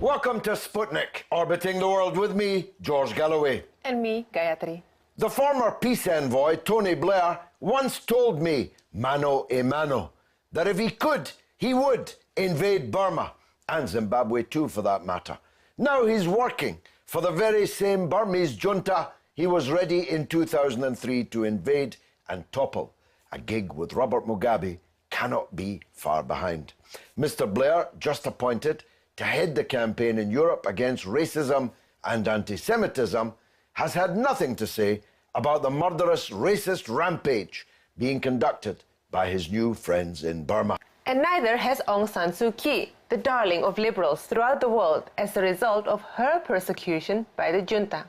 Welcome to Sputnik, orbiting the world with me, George Galloway. And me, Gayatri. The former peace envoy, Tony Blair, once told me, mano a mano, that if he could, he would invade Burma, and Zimbabwe too for that matter. Now he's working for the very same Burmese junta he was ready in 2003 to invade and topple. A gig with Robert Mugabe cannot be far behind. Mr Blair, just appointed to head the campaign in Europe against racism and anti-Semitism, has had nothing to say about the murderous racist rampage being conducted by his new friends in Burma. And neither has Aung San Suu Kyi, the darling of liberals throughout the world as a result of her persecution by the junta.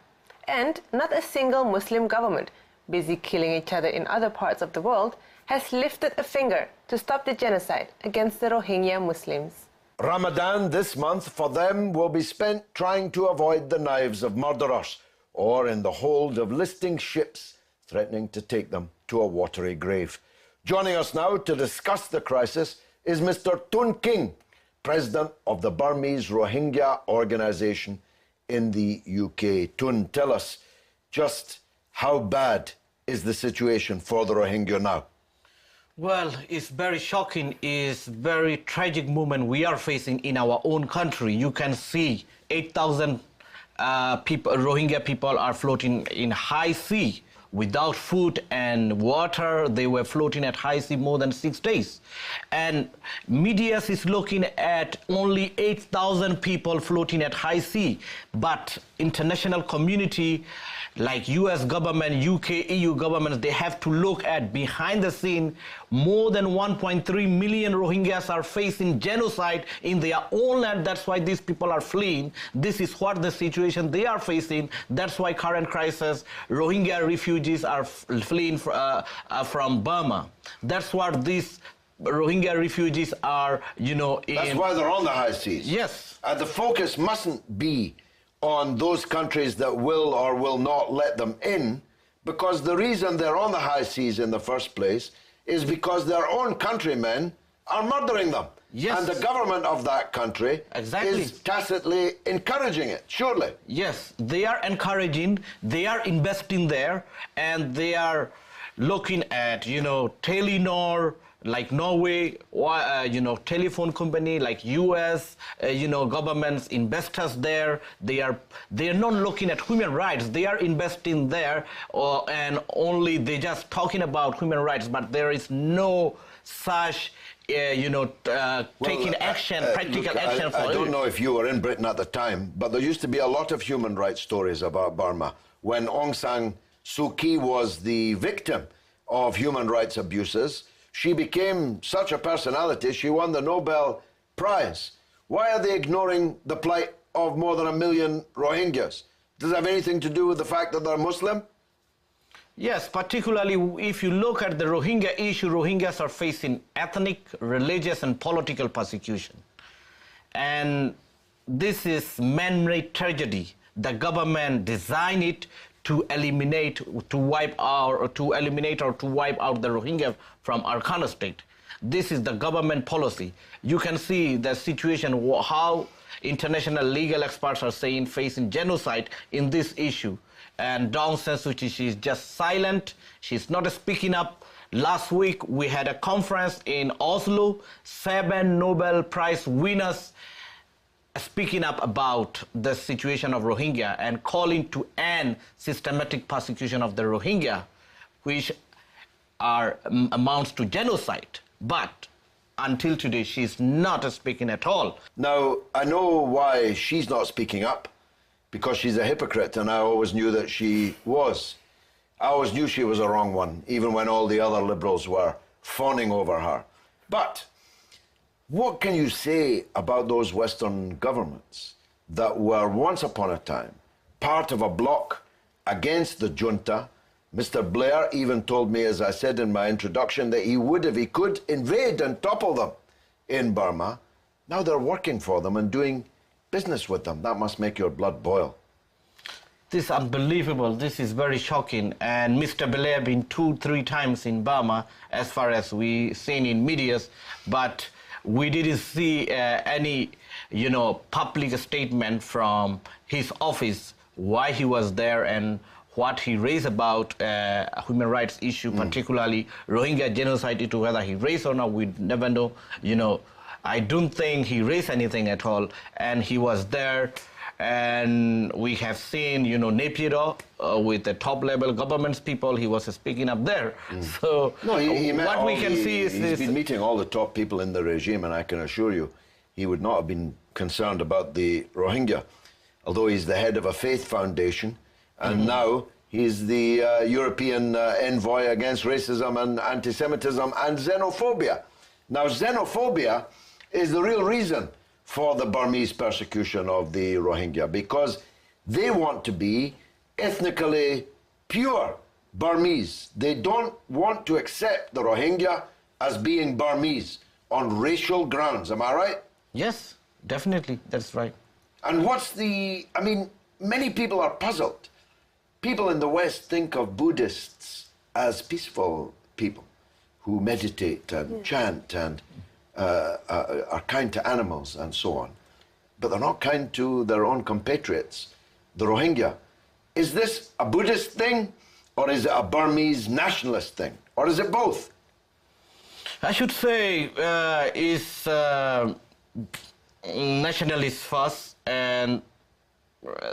And not a single Muslim government, busy killing each other in other parts of the world, has lifted a finger to stop the genocide against the Rohingya Muslims. Ramadan this month for them will be spent trying to avoid the knives of murderers or in the hold of listing ships threatening to take them to a watery grave. Joining us now to discuss the crisis is Mr Tun Khin, President of the Burmese Rohingya Organization in the UK. Tun, tell us just how bad is the situation for the Rohingya now? Well, it's very shocking, it's very tragic moment we are facing in our own country. You can see 8,000 Rohingya people are floating in high sea without food and water. They were floating at high sea more than 6 days. And media is looking at only 8,000 people floating at high sea. But international community like US government, UK, EU governments, they have to look at behind the scene. More than 1.3 million Rohingyas are facing genocide in their own land. That's why these people are fleeing. This is what the situation they are facing. That's why current crisis, Rohingya refugees are fleeing from Burma. That's what these Rohingya refugees are, That's why they're on the high seas. Yes. The focus mustn't be on those countries that will or will not let them in, because the reason they're on the high seas in the first place is because their own countrymen are murdering them. Yes. And the government of that country is tacitly encouraging it, surely. Yes, they are encouraging, they are investing there, and they are looking at, Telenor, like Norway, telephone company like US, governments, investors there. They are not looking at human rights. They are investing there, and only they just talking about human rights. But there is no such, taking action, practical action for it. I don't know if you were in Britain at the time, but there used to be a lot of human rights stories about Burma when Aung San Suu Kyi was the victim of human rights abuses. She became such a personality, she won the Nobel Prize. Why are they ignoring the plight of more than 1 million Rohingyas? Does it have anything to do with the fact that they're Muslim? Yes, particularly if you look at the Rohingya issue, Rohingyas are facing ethnic, religious, and political persecution. And this is man-made tragedy. The government designed it to eliminate, to wipe out, or to wipe out the Rohingya from Arkhana state. This is the government policy. You can see the situation, how international legal experts are saying facing genocide in this issue. And Aung San Suu Kyi, she's just silent. She's not speaking up. Last week, we had a conference in Oslo, 7 Nobel Prize winners speaking up about the situation of Rohingya and calling to end systematic persecution of the Rohingya, which amounts to genocide. But until today, she's not speaking at all. Now, I know why she's not speaking up, because she's a hypocrite, and I always knew that she was. I always knew she was a wrong one, even when all the other liberals were fawning over her. But What can you say about those Western governments that were once upon a time part of a bloc against the junta? Mr. Blair even told me, as I said in my introduction, that he would, if he could, invade and topple them in Burma. Now they're working for them and doing business with them. That must make your blood boil. This is unbelievable. This is very shocking. And Mr. Blair been 2-3 times in Burma, as far as we seen in medias, but we didn't see any, public statement from his office why he was there and what he raised about human rights issue, particularly Rohingya genocide issue, whether he raised or not, we never know. I don't think he raised anything at all, and he was there. And we have seen, Napier with the top-level government's people, he was speaking up there. So no, what we can see is he's been meeting all the top people in the regime, and I can assure you he would not have been concerned about the Rohingya, although he's the head of a faith foundation, and now he's the European envoy against racism and anti-Semitism and xenophobia. Now, xenophobia is the real reason for the Burmese persecution of the Rohingya, because they want to be ethnically pure Burmese. They don't want to accept the Rohingya as being Burmese on racial grounds. Am I right? Yes, definitely, that's right. And many people are puzzled. People in the West think of Buddhists as peaceful people who meditate and chant and are kind to animals and so on. But they're not kind to their own compatriots, the Rohingya. Is this a Buddhist thing, or is it a Burmese nationalist thing, or is it both? I should say it's nationalist first, and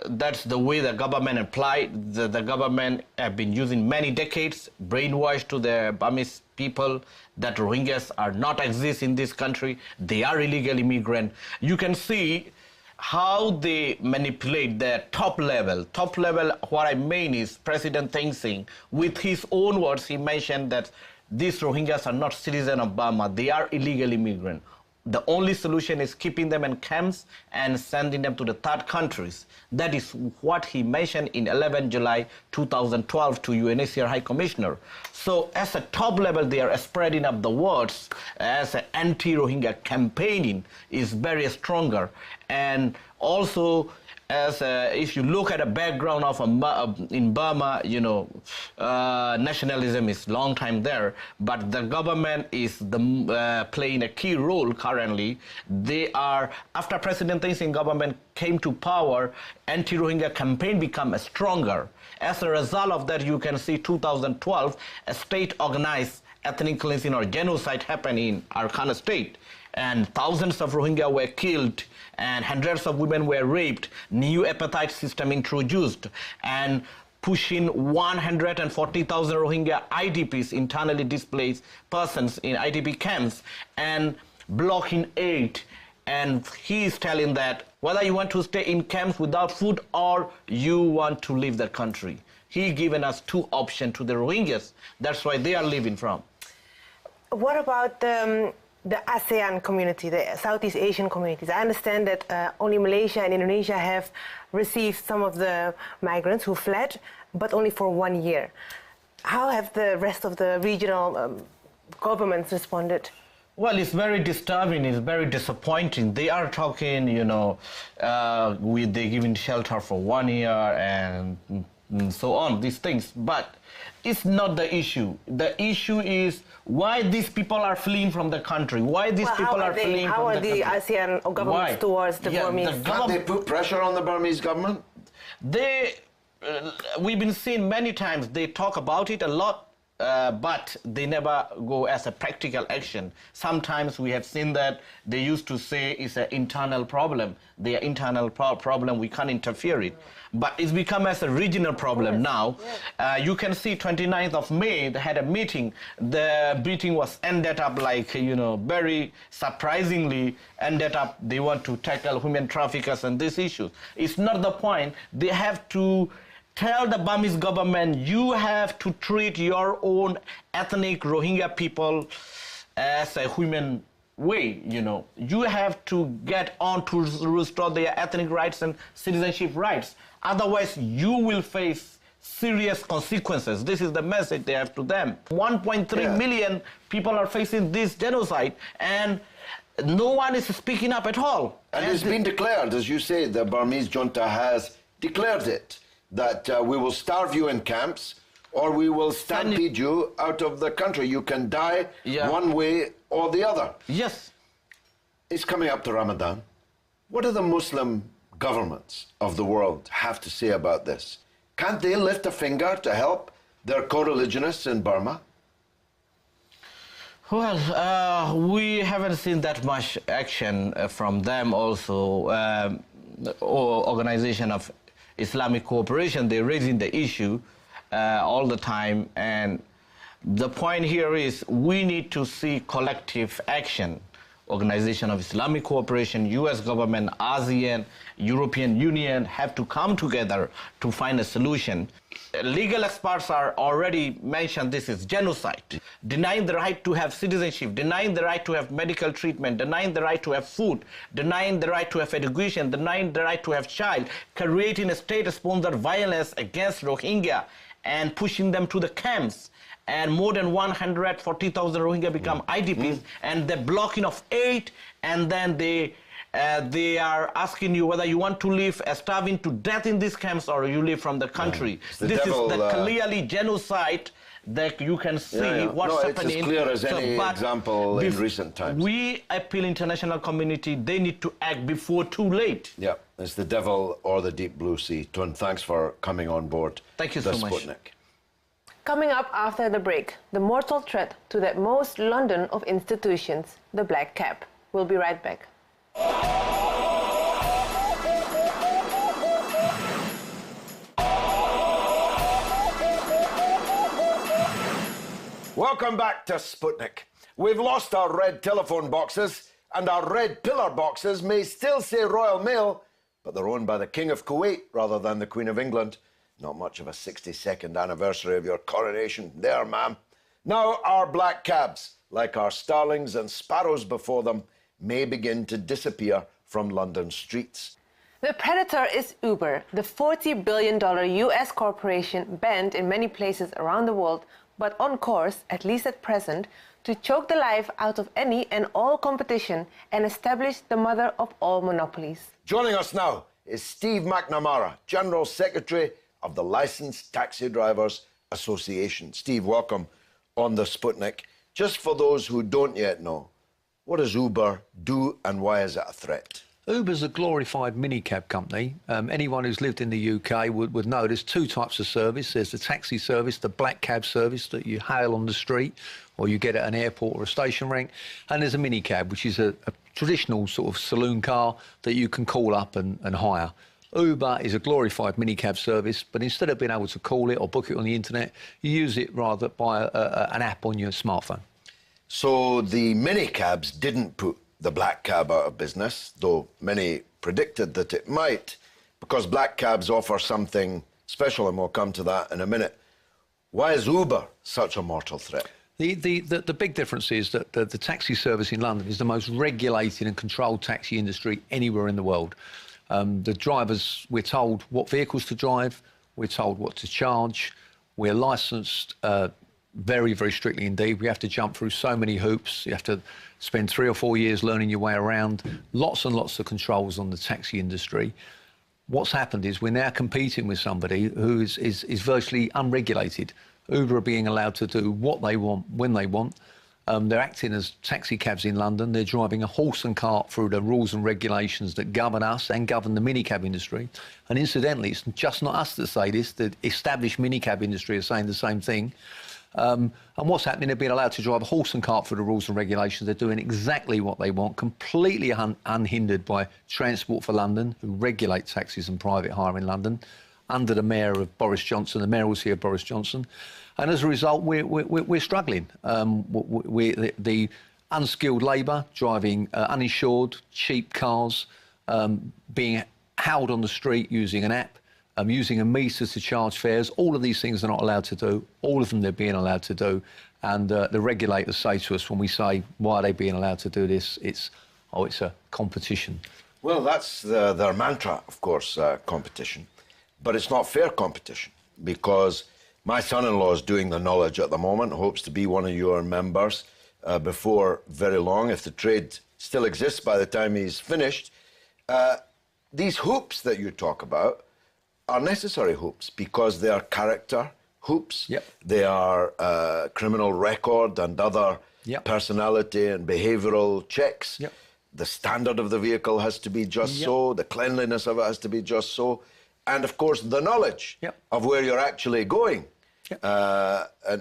that's the way the government applied. The government have been using many decades, brainwashed to the Burmese people that Rohingyas are not exist in this country. They are illegal immigrants. You can see how they manipulate their top level. Top level, what I mean is President Thein Sein, with his own words, he mentioned that these Rohingyas are not citizens of Burma. They are illegal immigrants. The only solution is keeping them in camps and sending them to the third countries. That is what he mentioned in 11 July 2012 to UNHCR High Commissioner. So as a top level, they are spreading up the words as an anti-Rohingya campaigning is very stronger. And also, as if you look at the background of in Burma, nationalism is long time there, but the government is playing a key role currently. They are, after President Thein Sein government came to power, anti-Rohingya campaign become stronger. As a result of that, you can see 2012, a state-organized ethnic cleansing or genocide happened in Arakan state, and thousands of Rohingya were killed, and hundreds of women were raped, new apartheid system introduced, and pushing 140,000 Rohingya IDPs, internally displaced persons in IDP camps, and blocking aid. And he is telling that whether you want to stay in camps without food or you want to leave the country. He given us two options to the Rohingyas. That's why they are leaving from. What about the ASEAN community, the Southeast Asian communities? I understand that only Malaysia and Indonesia have received some of the migrants who fled, but only for 1 year. How have the rest of the regional governments responded? Well, it's very disturbing, it's very disappointing. They are talking, they giving shelter for 1 year and so on, these things. But it's not the issue. The issue is why these people are fleeing from the country. Why these people are fleeing from the country. How are the ASEAN governments towards the Burmese? Can't they put pressure on the Burmese government? We've been seeing many times, they talk about it a lot, but they never go as a practical action. Sometimes we have seen that they used to say it's an internal problem. Their internal problem, we can't interfere it. But it's become as a regional problem now. You can see 29th of May, they had a meeting. The meeting was ended up like, very surprisingly ended up, they want to tackle human traffickers and these issues. It's not the point. They have to tell the Burmese government, you have to treat your own ethnic Rohingya people as a human way, you know. You have to get on to restore their ethnic rights and citizenship rights. Otherwise, you will face serious consequences. This is the message they have to them. 1.3 million people are facing this genocide, and no one is speaking up at all. And it's been declared, as you say, the Burmese junta has declared it, that we will starve you in camps or we will stampede you out of the country. You can die one way or the other. Yes. It's coming up to Ramadan. What do the Muslim governments of the world have to say about this? Can't they lift a finger to help their co-religionists in Burma? Well, we haven't seen that much action from them also. Organization of Islamic Cooperation, they're raising the issue all the time. And the point here is we need to see collective action. Organization of Islamic Cooperation, US government, ASEAN, European Union have to come together to find a solution. Legal experts are already mentioned this is genocide. Denying the right to have citizenship, denying the right to have medical treatment, denying the right to have food, denying the right to have education, denying the right to have child, creating a state-sponsored violence against Rohingya and pushing them to the camps. And more than 140,000 Rohingya become IDPs, and the blocking of aid, and then they are asking you whether you want to live starving to death in these camps or you live from the country. This is the clearly genocide that you can see what's happening. It's as clear as any example in recent times. We appeal international community, they need to act before too late. Yeah, it's the devil or the deep blue sea. Tun, thanks for coming on board. Thank you so much. Sputnik. Coming up after the break, the mortal threat to the most London of institutions, the black cap. We'll be right back. Welcome back to Sputnik. We've lost our red telephone boxes, and our red pillar boxes may still say Royal Mail, but they're owned by the King of Kuwait rather than the Queen of England. Not much of a 62nd anniversary of your coronation there, ma'am. Now our black cabs, like our starlings and sparrows before them, may begin to disappear from London streets. The predator is Uber, the $40 billion US corporation banned in many places around the world, but on course, at least at present, to choke the life out of any and all competition and establish the mother of all monopolies. Joining us now is Steve McNamara, General Secretary of the Licensed Taxi Drivers Association. Steve, welcome on the Sputnik. Just for those who don't yet know, what does Uber do and why is it a threat? Uber's a glorified minicab company. Anyone who's lived in the UK would know there's two types of service. There's the taxi service, the black cab service that you hail on the street or you get at an airport or a station rank. And there's a minicab, which is a traditional sort of saloon car that you can call up and hire. Uber is a glorified minicab service, but instead of being able to call it or book it on the internet, you use it rather by an app on your smartphone. So the minicabs didn't put the black cab out of business, though many predicted that it might, because black cabs offer something special, and we'll come to that in a minute. Why is Uber such a mortal threat? The big difference is that the taxi service in London is the most regulated and controlled taxi industry anywhere in the world. The drivers, we're told what vehicles to drive, we're told what to charge, we're licensed very, very strictly indeed. We have to jump through so many hoops. You have to spend 3 or 4 years learning your way around. Lots and lots of controls on the taxi industry. What's happened is we're now competing with somebody who is virtually unregulated. Uber are being allowed to do what they want, when they want. They're acting as taxi cabs in London. They're driving a horse and cart through the rules and regulations that govern us and govern the minicab industry. And incidentally, it's just not us that say this. The established minicab industry are saying the same thing. And what's happening, they're being allowed to drive a horse and cart through the rules and regulations. They're doing exactly what they want, completely unhindered by Transport for London, who regulate taxis and private hire in London, under the mayor of Boris Johnson, the mayoralty of Boris Johnson. And as a result, we're struggling. The unskilled labour, driving uninsured, cheap cars, being held on the street using an app, using a meter to charge fares. All of these things they're not allowed to do. All of them they're being allowed to do. And the regulators say to us when we say, why are they being allowed to do this? It's a competition. Well, that's their mantra, of course, competition. But it's not fair competition, because my son-in-law is doing the knowledge at the moment, hopes to be one of your members before very long, if the trade still exists by the time he's finished. These hoops that you talk about are necessary hoops, because they are character hoops. Yep. They are criminal record and other Yep. personality and behavioural checks. Yep. The standard of the vehicle has to be just so, the cleanliness of it has to be just so, and of course the knowledge Yep. of where you're actually going. Yep.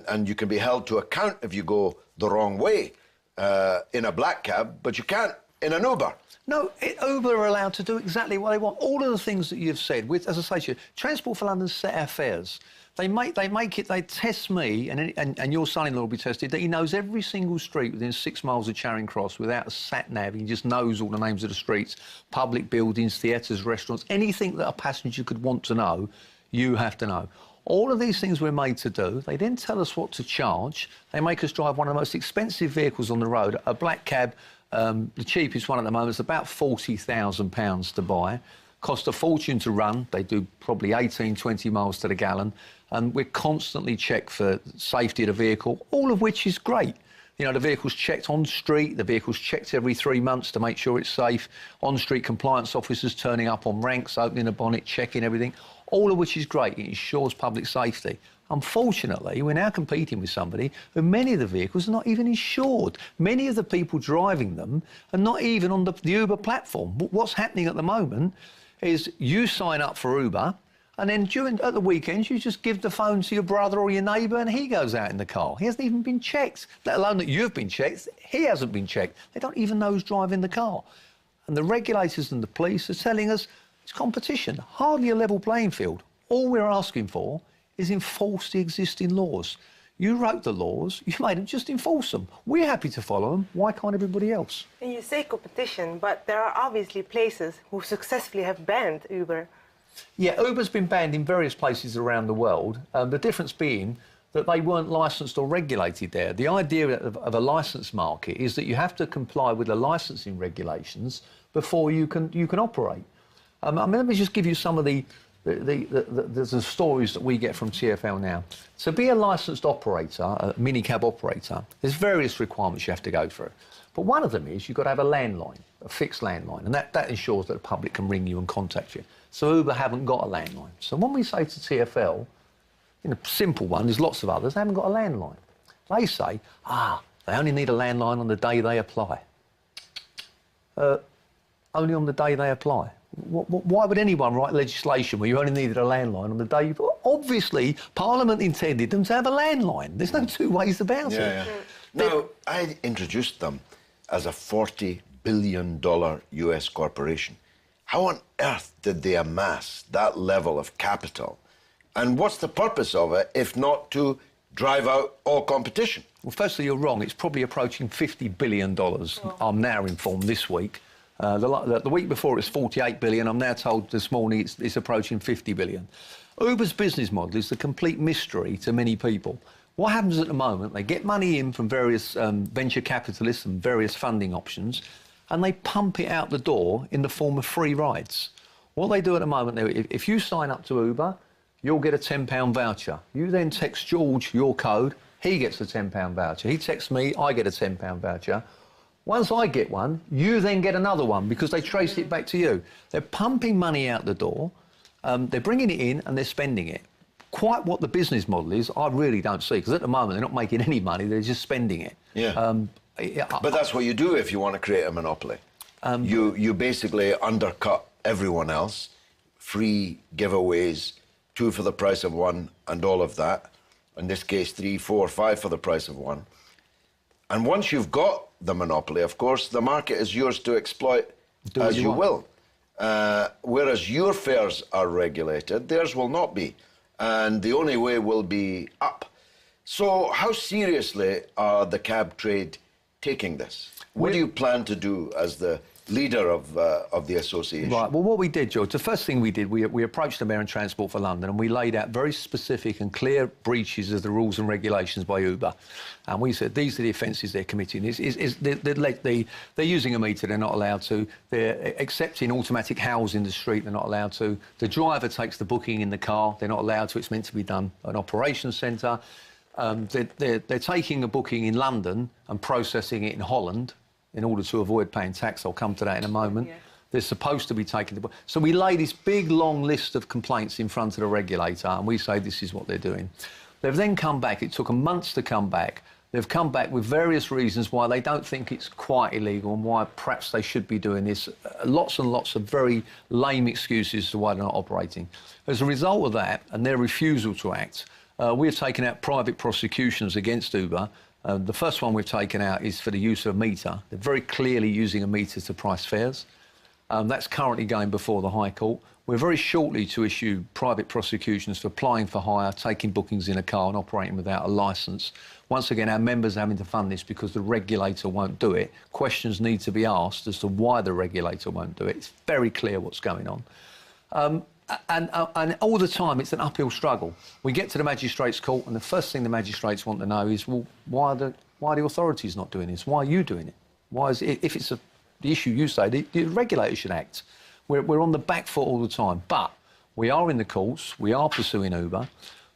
And you can be held to account if you go the wrong way in a black cab, but you can't in an Uber. No, Uber are allowed to do exactly what they want. All of the things that you've said, with, as I say to you, Transport for London set our fares. They test me, and your son-in-law will be tested, that he knows every single street within 6 miles of Charing Cross without a sat-nav. He just knows all the names of the streets, public buildings, theatres, restaurants, anything that a passenger could want to know, you have to know. All of these things we're made to do. They then tell us what to charge. They make us drive one of the most expensive vehicles on the road, a black cab. The cheapest one at the moment is about £40,000 to buy. Cost a fortune to run. They do probably 18, 20 miles to the gallon. And we're constantly checked for safety of the vehicle, all of which is great. You know, the vehicle's checked on street, the vehicle's checked every 3 months to make sure it's safe. On-street compliance officers turning up on ranks, opening the bonnet, checking everything, all of which is great. It ensures public safety. Unfortunately, we're now competing with somebody who many of the vehicles are not even insured. Many of the people driving them are not even on the Uber platform. What's happening at the moment is you sign up for Uber, and then at the weekends, you just give the phone to your brother or your neighbour and he goes out in the car. He hasn't even been checked, let alone that you've been checked. He hasn't been checked. They don't even know who's driving the car. And the regulators and the police are telling us it's competition, hardly a level playing field. All we're asking for is enforce the existing laws. You wrote the laws, you made them, just enforce them. We're happy to follow them. Why can't everybody else? And you say competition, but there are obviously places who successfully have banned Uber. Yeah, Uber's been banned in various places around the world. The difference being that they weren't licensed or regulated there. The idea of a licensed market is that you have to comply with the licensing regulations before you can operate. I mean, let me just give you some of the stories that we get from TfL now. To be a licensed operator, a minicab operator, there's various requirements you have to go through. But one of them is you've got to have a landline, a fixed landline, and that ensures that the public can ring you and contact you. So Uber haven't got a landline. So when we say to TfL, in a simple one, there's lots of others, they haven't got a landline. They say, they only need a landline on the day they apply. Only on the day they apply. Why would anyone write legislation where you only needed a landline on the day you... Obviously, Parliament intended them to have a landline. There's no two ways about it. Yeah. Now, I introduced them as a $40 billion US corporation. How on earth did they amass that level of capital? And what's the purpose of it, if not to drive out all competition? Well, firstly, you're wrong. It's probably approaching $50 billion, I'm now informed, this week. The week before it was 48 billion. I'm now told this morning it's approaching 50 billion. Uber's business model is a complete mystery to many people. What happens at the moment, they get money in from various venture capitalists and various funding options, and they pump it out the door in the form of free rides. What they do at the moment, if you sign up to Uber, you'll get a £10 voucher. You then text George your code, he gets a £10 voucher. He texts me, I get a £10 voucher. Once I get one, you then get another one because they trace it back to you. They're pumping money out the door, they're bringing it in and they're spending it. Quite what the business model is, I really don't see, because at the moment they're not making any money, they're just spending it. Yeah. But that's what you do if you want to create a monopoly. You basically undercut everyone else, free giveaways, 2 for the price of 1 and all of that. In this case, 3, 4, 5 for the price of 1. And once you've got the monopoly, of course, the market is yours to exploit as you will. Whereas your fares are regulated, theirs will not be. And the only way will be up. So how seriously are the cab trade taking this? What do you plan to do as the leader of the association. Right, well, what we did, George, the first thing we did, we approached the Mayor and Transport for London and we laid out very specific and clear breaches of the rules and regulations by Uber. And we said, these are the offences they're committing. They're using a meter, they're not allowed to. They're accepting automatic howls in the street, they're not allowed to. The driver takes the booking in the car, they're not allowed to. It's meant to be done at an operations centre. They're taking a booking in London and processing it in Holland in order to avoid paying tax. I'll come to that in a moment. Yeah. They're supposed to be taking the book. So we lay this big, long list of complaints in front of the regulator and we say this is what they're doing. They've then come back. It took them months to come back. They've come back with various reasons why they don't think it's quite illegal and why perhaps they should be doing this. Lots and lots of very lame excuses as to why they're not operating. As a result of that and their refusal to act, we've taken out private prosecutions against Uber. The first one we've taken out is for the use of a meter. They're very clearly using a meter to price fares. That's currently going before the High Court. We're very shortly to issue private prosecutions for applying for hire, taking bookings in a car and operating without a licence. Once again, our members are having to fund this because the regulator won't do it. Questions need to be asked as to why the regulator won't do it. It's very clear what's going on. And all the time, it's an uphill struggle. We get to the magistrates' court, and the first thing the magistrates want to know is, well, why are the authorities not doing this? Why are you doing it? Why is it, if it's the issue you say, the regulator should act. We're on the back foot all the time. But we are in the courts, we are pursuing Uber,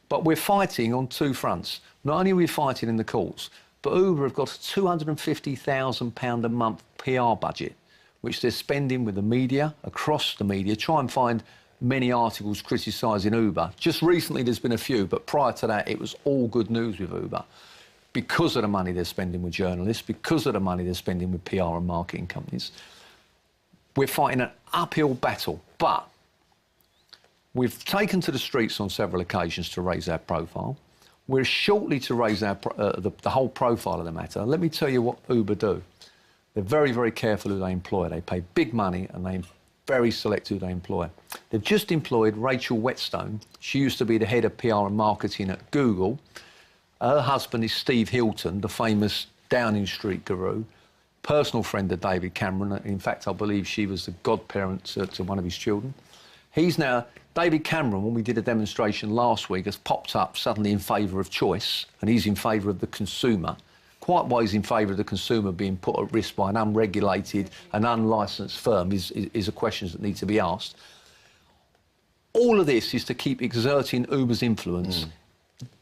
but we're fighting on two fronts. Not only are we fighting in the courts, but Uber have got a £250,000 a month PR budget, which they're spending with the media, across the media, try and find many articles criticising Uber. Just recently there's been a few, but prior to that it was all good news with Uber because of the money they're spending with journalists, because of the money they're spending with PR and marketing companies. We're fighting an uphill battle, but we've taken to the streets on several occasions to raise our profile. We're shortly to raise our the whole profile of the matter. Let me tell you what Uber do. They're very, very careful who they employ. They pay big money and they very select who they employ. They've just employed Rachel Whetstone. She used to be the head of PR and marketing at Google. Her husband is Steve Hilton, the famous Downing Street guru, personal friend of David Cameron. In fact, I believe she was the godparent to one of his children. He's now, David Cameron, when we did a demonstration last week, has popped up suddenly in favour of choice, and he's in favour of the consumer. Quite why he's in favour of the consumer being put at risk by an unregulated and unlicensed firm is a question that needs to be asked. All of this is to keep exerting Uber's influence.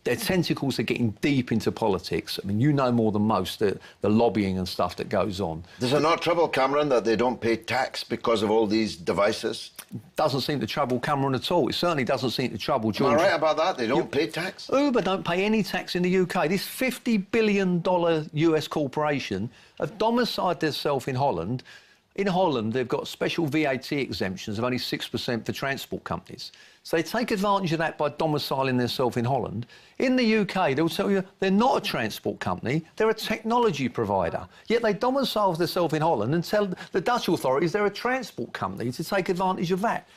Their tentacles are getting deep into politics. I mean, you know more than most the lobbying and stuff that goes on. Does it not trouble Cameron that they don't pay tax because of all these devices? Doesn't seem to trouble Cameron at all. It certainly doesn't seem to trouble George. Am I right about that? They don't pay tax? Uber don't pay any tax in the UK. This $50 billion US corporation have domiciled themselves in Holland. In Holland, they've got special VAT exemptions of only 6% for transport companies. So they take advantage of that by domiciling themselves in Holland. In the UK, they'll tell you they're not a transport company, they're a technology provider. Yet they domicile themselves in Holland and tell the Dutch authorities they're a transport company to take advantage of that.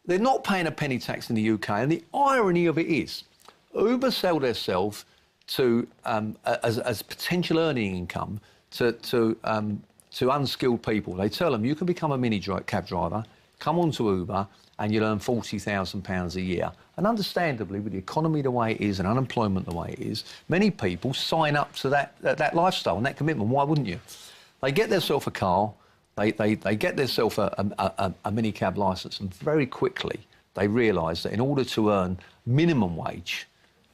They're not paying a penny tax in the UK, and the irony of it is, Uber sell themselves to as potential earning income to unskilled people. They tell them you can become a cab driver, come onto Uber, and you'll earn £40,000 a year. And understandably, with the economy the way it is and unemployment the way it is, many people sign up to that lifestyle and that commitment. Why wouldn't you? They get themselves a car, they get themselves a minicab licence, and very quickly they realise that in order to earn minimum wage,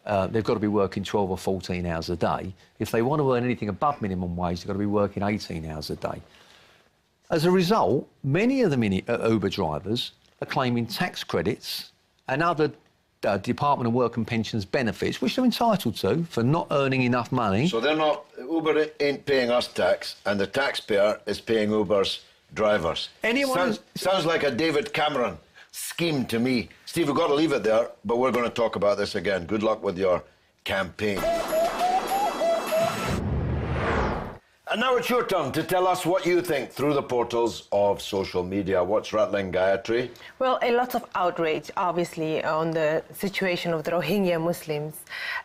they've got to be working 12 or 14 hours a day. If they want to earn anything above minimum wage, they've got to be working 18 hours a day. As a result, many of the Uber drivers are claiming tax credits and other Department of Work and Pensions benefits, which they're entitled to for not earning enough money. So they're not, Uber ain't paying us tax, and the taxpayer is paying Uber's drivers. Sounds like a David Cameron scheme to me. Steve, we've got to leave it there, but we're going to talk about this again. Good luck with your campaign. And now it's your turn to tell us what you think through the portals of social media. What's rattling, Gayatri? Well, a lot of outrage, obviously, on the situation of the Rohingya Muslims.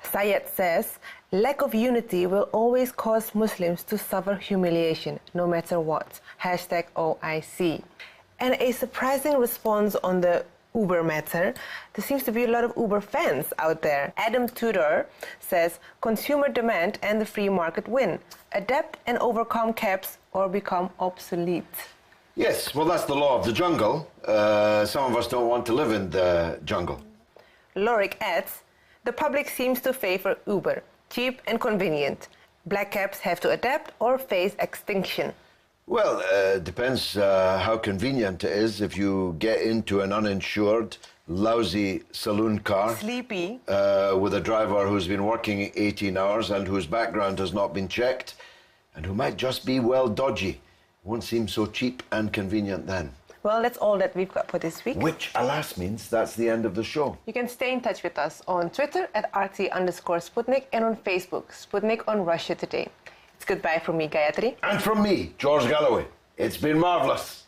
Syed says, lack of unity will always cause Muslims to suffer humiliation, no matter what. Hashtag OIC. And a surprising response on the Uber matter. There seems to be a lot of Uber fans out there. Adam Tudor says, consumer demand and the free market win. Adapt and overcome caps or become obsolete. Yes, well, that's the law of the jungle. Some of us don't want to live in the jungle. Lorik adds, the public seems to favor Uber, cheap and convenient. Black caps have to adapt or face extinction. Well, depends how convenient it is. If you get into an uninsured, lousy saloon car... Sleepy. With a driver who's been working 18 hours and whose background has not been checked, and who might just be, well, dodgy. Won't seem so cheap and convenient then. Well, that's all that we've got for this week. Which, alas, means that's the end of the show. You can stay in touch with us on Twitter at RT_Sputnik and on Facebook, Sputnik on Russia Today. It's goodbye from me, Gayatri. And from me, George Galloway. It's been marvellous.